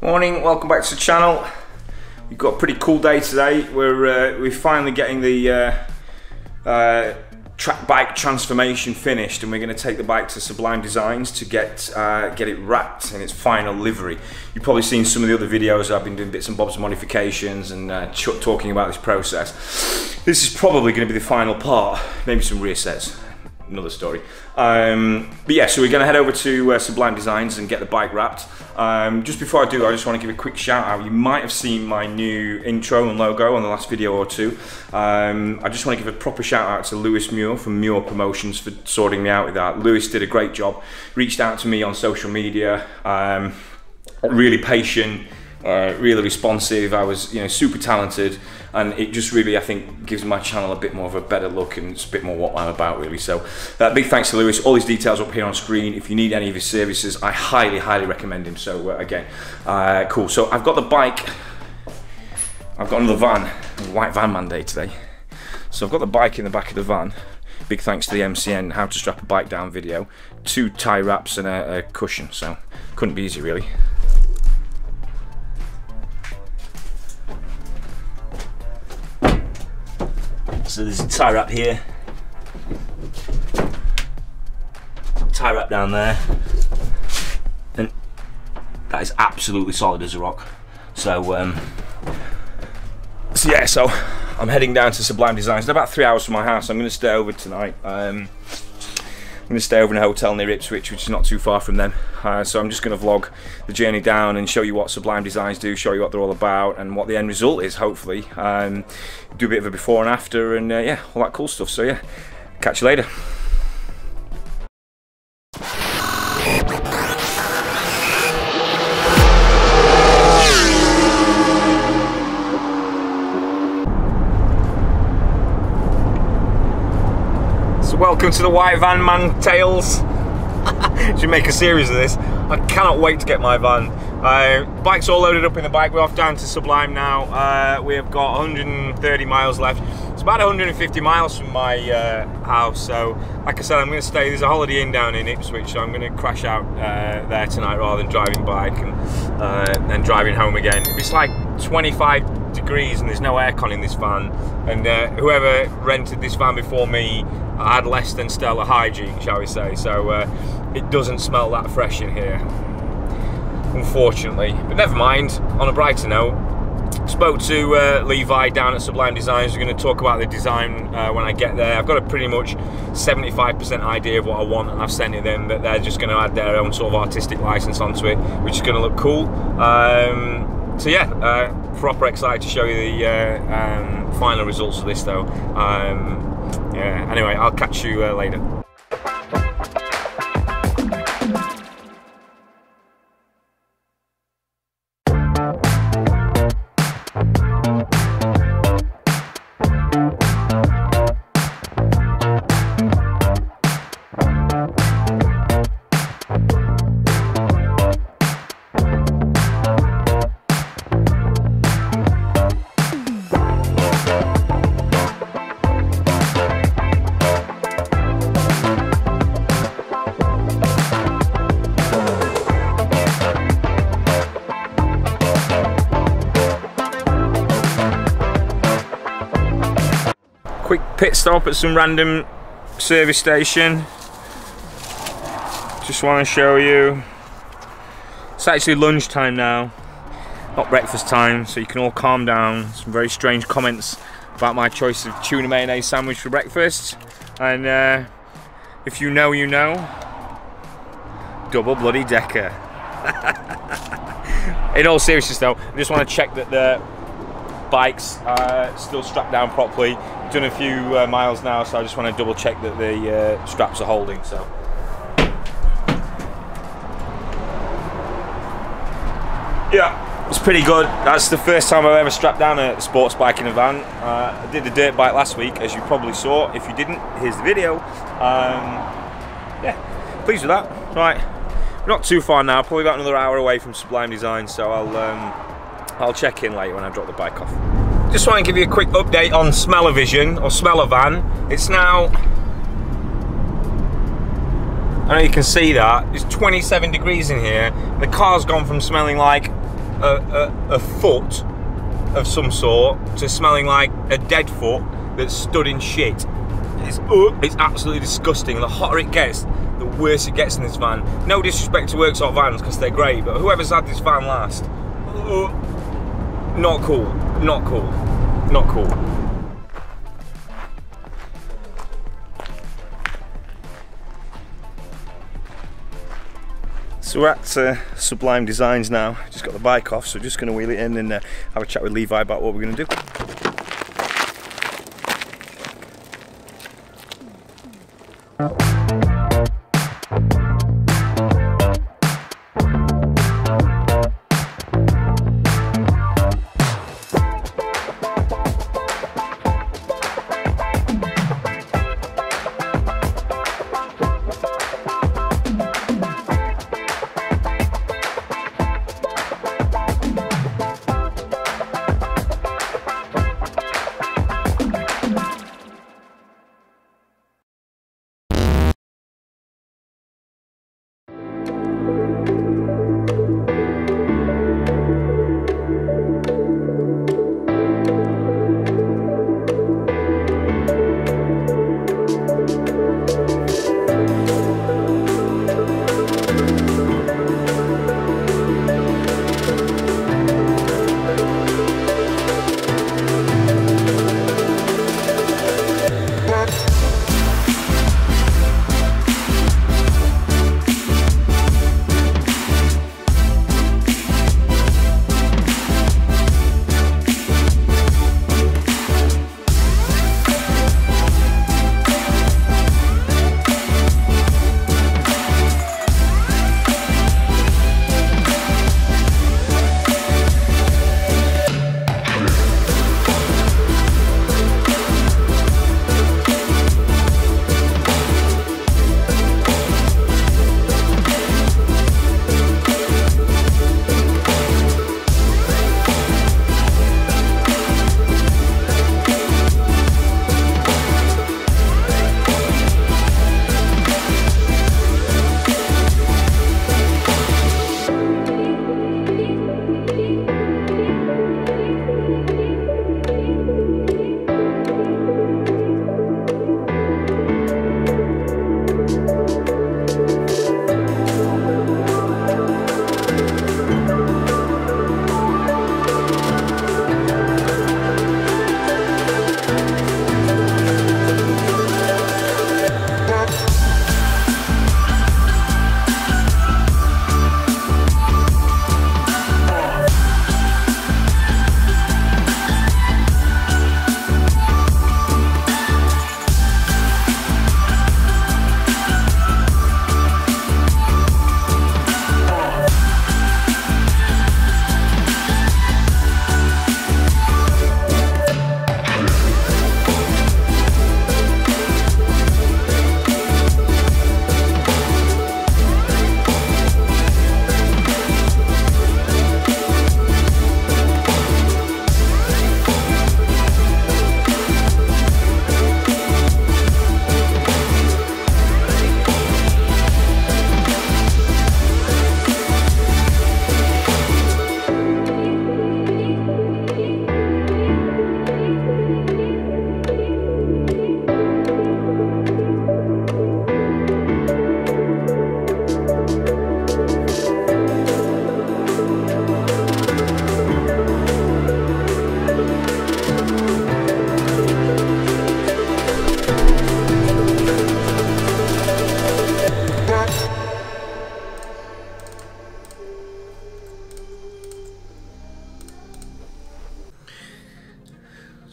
Morning, welcome back to the channel. We've got a pretty cool day today. We're finally getting the track bike transformation finished, and we're going to take the bike to Sublime Designs to get it wrapped in its final livery. You've probably seen some of the other videos. I've been doing bits and bobs of modifications and talking about this process. This is probably going to be the final part, maybe some rear sets. Another story. But yeah, so we're going to head over to Sublime Designs and get the bike wrapped. Just before I do, I just want to give a quick shout out. You might have seen my new intro and logo on the last video or two. I just want to give a proper shout out to Lewis Muir from Muir Promotions for sorting me out with that. Lewis did a great job, reached out to me on social media, really patient, really responsive. I was, super talented, and it just really, I think, gives my channel a bit more of a better look, and it's a bit more what I'm about, really. So big thanks to Lewis. All his details up here on screen. If you need any of his services, I highly recommend him. So again, cool. So I've got the bike. I've got another van, white van man day today. So I've got the bike in the back of the van. Big thanks to the MCN How to Strap a Bike Down video. 2 tie wraps and a cushion. So couldn't be easy, really. So there's a tie wrap here, tie wrap down there, and that is absolutely solid as a rock. So, yeah, so I'm heading down to Sublime Designs. It's about 3 hours from my house. I'm going to stay over tonight. I'm going to stay over in a hotel near Ipswich, which is not too far from them. So I'm just going to vlog the journey down and show you what Sublime Designs do, show you what they're all about, and what the end result is, hopefully. Do a bit of a before and after, and yeah, all that cool stuff. So yeah, catch you later. Welcome to the White Van Man Tales. Should make a series of this. I cannot wait to get my van. Bike's all loaded up in the bike. We're off down to Sublime now. We have got 130 miles left. It's about 150 miles from my house. So, like I said, I'm going to stay. There's a Holiday Inn down in Ipswich, so I'm going to crash out there tonight rather than driving bike and then driving home again. It's like 25 degrees and there's no aircon in this van. And whoever rented this van before me had less than stellar hygiene, shall we say. So it doesn't smell that fresh in here, unfortunately. But never mind, on a brighter note, spoke to Levi down at Sublime Designs. We're going to talk about the design when I get there. I've got a pretty much 75% idea of what I want, and I've sent it in, but they're just going to add their own sort of artistic license onto it, which is going to look cool. So yeah, proper excited to show you the final results of this though. Yeah, anyway, I'll catch you later. Quick pit stop at some random service station. Just want to show you. It's actually lunchtime now, not breakfast time, so you can all calm down. Some very strange comments about my choice of tuna mayonnaise sandwich for breakfast. And if you know, you know. Double bloody decker. In all seriousness though, I just want to check that the bike's still strapped down properly. Done a few miles now, so I just want to double check that the straps are holding. So yeah, it's pretty good. That's the first time I've ever strapped down a sports bike in a van. I did the dirt bike last week, as you probably saw. If you didn't, here's the video. Yeah, pleased with that. Right, we're not too far now, probably about another hour away from Sublime Designs, so I'll check in later when I drop the bike off. Just want to give you a quick update on Smell-O-Vision, or Smell-O-Van. It's now, I know you can see that, it's 27 degrees in here. The car's gone from smelling like a foot of some sort to smelling like a dead foot that's stood in shit. It's absolutely disgusting. The hotter it gets, the worse it gets in this van. No disrespect to Worksop vans because they're great, but whoever's had this van last, not cool, not cool, not cool. So we're at Sublime Designs now. Just got the bike off, so just going to wheel it in and have a chat with Levi about what we're going to do.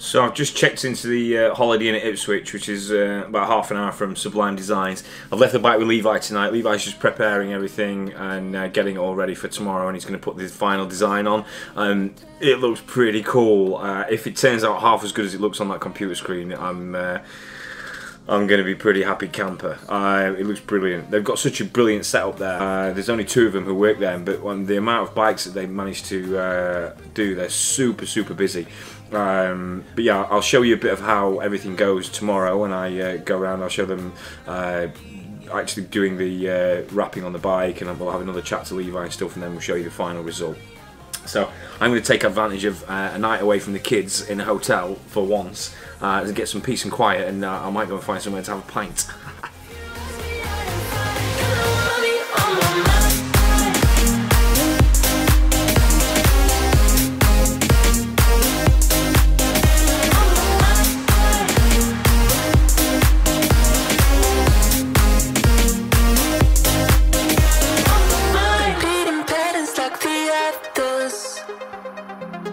So I've just checked into the Holiday Inn at Ipswich, which is about half an hour from Sublime Designs. I've left the bike with Levi tonight. Levi's just preparing everything and getting it all ready for tomorrow, and he's going to put the final design on. It looks pretty cool. If it turns out half as good as it looks on that computer screen, I'm going to be pretty happy camper. It looks brilliant. They've got such a brilliant setup there. There's only 2 of them who work there, but on the amount of bikes that they've managed to do, they're super busy. But yeah, I'll show you a bit of how everything goes tomorrow when I go around. I'll show them actually doing the wrapping on the bike, and we'll have another chat to Levi and stuff, and then we'll show you the final result. So I'm going to take advantage of a night away from the kids in a hotel for once, to get some peace and quiet, and I might go and find somewhere to have a pint.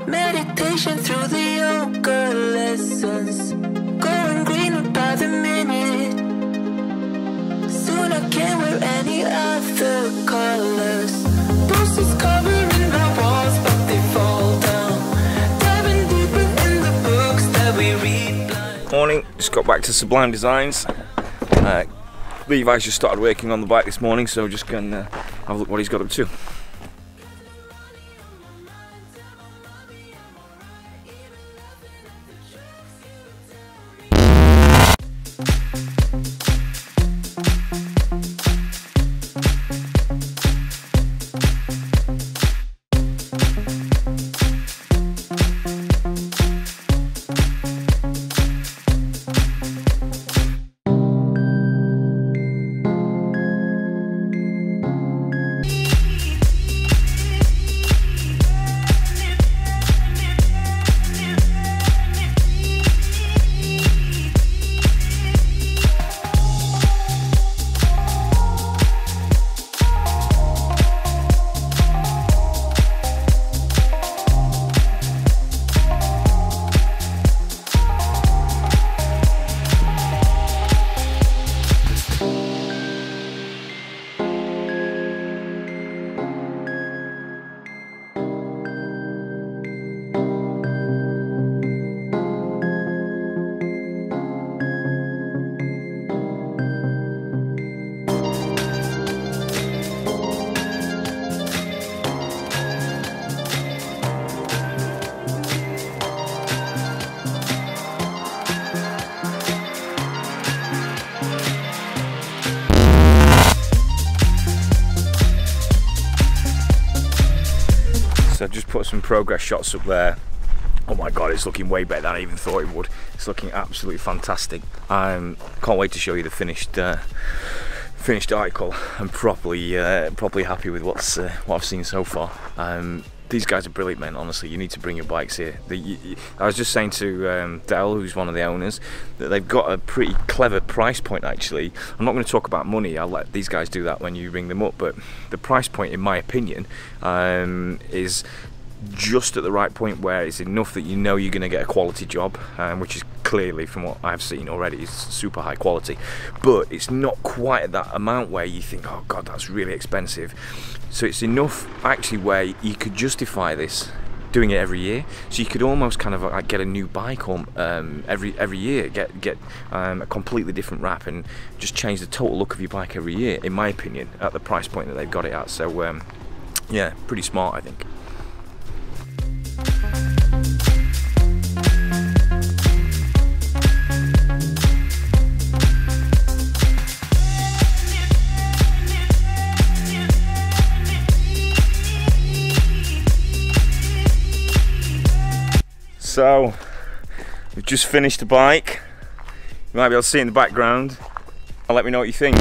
Meditation through the yoga lessons, going greener by the minute. Soon I can't wear any other colors. Bruises covering my walls, but they fall down. Diving deeper in the books that we read blind. Morning, just got back to Sublime Designs. Levi's just started working on the bike this morning, so just going to have a look what he's got up to. So I've just put some progress shots up there. Oh my god, it's looking way better than I even thought it would. It's looking absolutely fantastic. Can't wait to show you the finished article. I'm properly happy with what I've seen so far. These guys are brilliant, man. Honestly, you need to bring your bikes here. I was just saying to Dell, who's one of the owners, that they've got a pretty clever price point. Actually, I'm not going to talk about money. I'll let these guys do that when you ring them up. But the price point, in my opinion, is just at the right point where it's enough that you know you're going to get a quality job, which is clearly, from what I've seen already, is super high quality. But it's not quite at that amount where you think, oh god, that's really expensive. So it's enough actually where you could justify this, doing it every year. So you could almost kind of like get a new bike every year, get a completely different wrap, and just change the total look of your bike every year, in my opinion, at the price point that they've got it at. So yeah, pretty smart, I think. So we've just finished the bike. You might be able to see it in the background. And let me know what you think.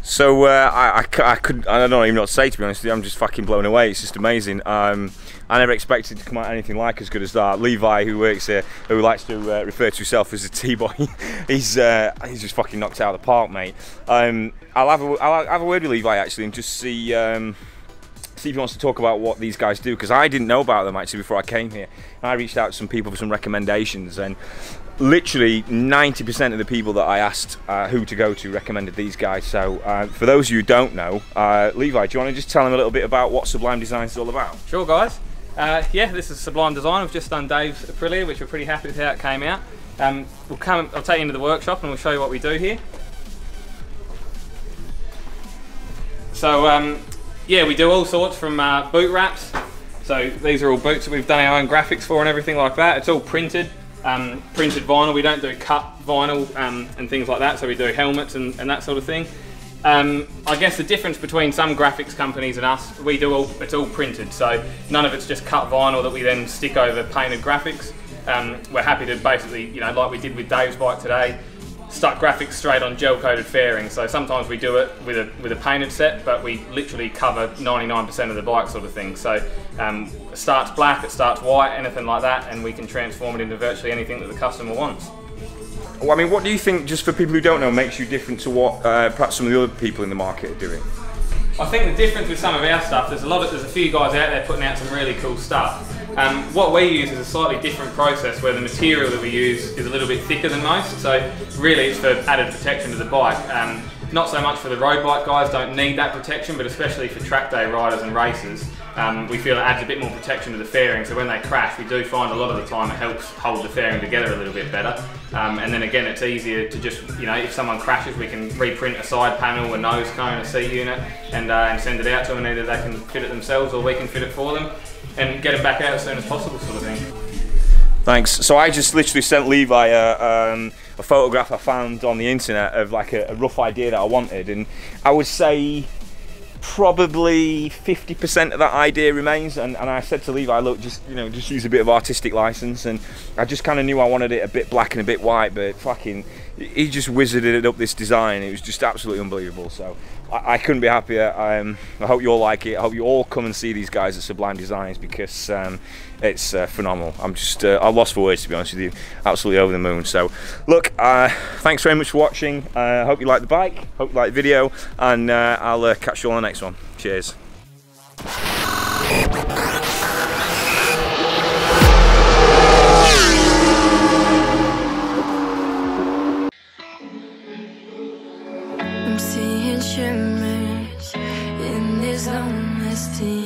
So I don't know even what to say, to be honest with you. I'm just fucking blown away. It's just amazing. I never expected to come out anything like as good as that. Levi, who works here, who likes to refer to himself as a T-boy, he's just fucking knocked it out of the park, mate. I'll have a word with Levi actually and just see if he wants to talk about what these guys do, because I didn't know about them actually before I came here. I reached out to some people for some recommendations, and literally 90% of the people that I asked who to go to recommended these guys. So for those of you who don't know, Levi, do you want to just tell them a little bit about what Sublime Designs is all about? Sure, guys. Yeah, this is Sublime Design. We've just done Dave's Aprilia, which we're pretty happy with how it came out. I'll take you into the workshop and we'll show you what we do here. So yeah, we do all sorts from boot wraps. So these are all boots that we've done our own graphics for and everything like that. It's all printed. Printed vinyl. We don't do cut vinyl and things like that, so we do helmets and that sort of thing. I guess the difference between some graphics companies and us, it's all printed, so none of it's just cut vinyl that we then stick over painted graphics. We're happy to basically, you know, like we did with Dave's bike today, stuck graphics straight on gel coated fairings. So sometimes we do it with a painted set, but we literally cover 99% of the bike sort of thing. So it starts black, it starts white, anything like that, and we can transform it into virtually anything that the customer wants. Well, I mean, what do you think, just for people who don't know, makes you different to what perhaps some of the other people in the market are doing? I think the difference with some of our stuff, there's a few guys out there putting out some really cool stuff. What we use is a slightly different process where the material that we use is a little bit thicker than most, so really it's for added protection to the bike. Not so much for the road bike guys, don't need that protection, but especially for track day riders and racers, we feel it adds a bit more protection to the fairing, so when they crash we do find a lot of the time it helps hold the fairing together a little bit better. And then again, it's easier to just, you know, if someone crashes we can reprint a side panel, a nose cone, a seat unit, and send it out to them, and either they can fit it themselves or we can fit it for them and get them back out as soon as possible, sort of thing. Thanks. So I just literally sent Levi a photograph I found on the internet of like a rough idea that I wanted, and I would say probably 50% of that idea remains, and I said to Levi, look, just use a bit of artistic license, and I just kind of knew I wanted it a bit black and a bit white, but fucking he just wizarded up this design. It was just absolutely unbelievable. So I couldn't be happier. I hope you all like it. I hope you all come and see these guys at Sublime Designs, because it's phenomenal. I'm lost for words, to be honest with you. Absolutely over the moon. So look, thanks very much for watching. I hope you like the bike, hope you like the video, and I'll catch you on the next one. Cheers. I'm seeing shimmers in this honesty.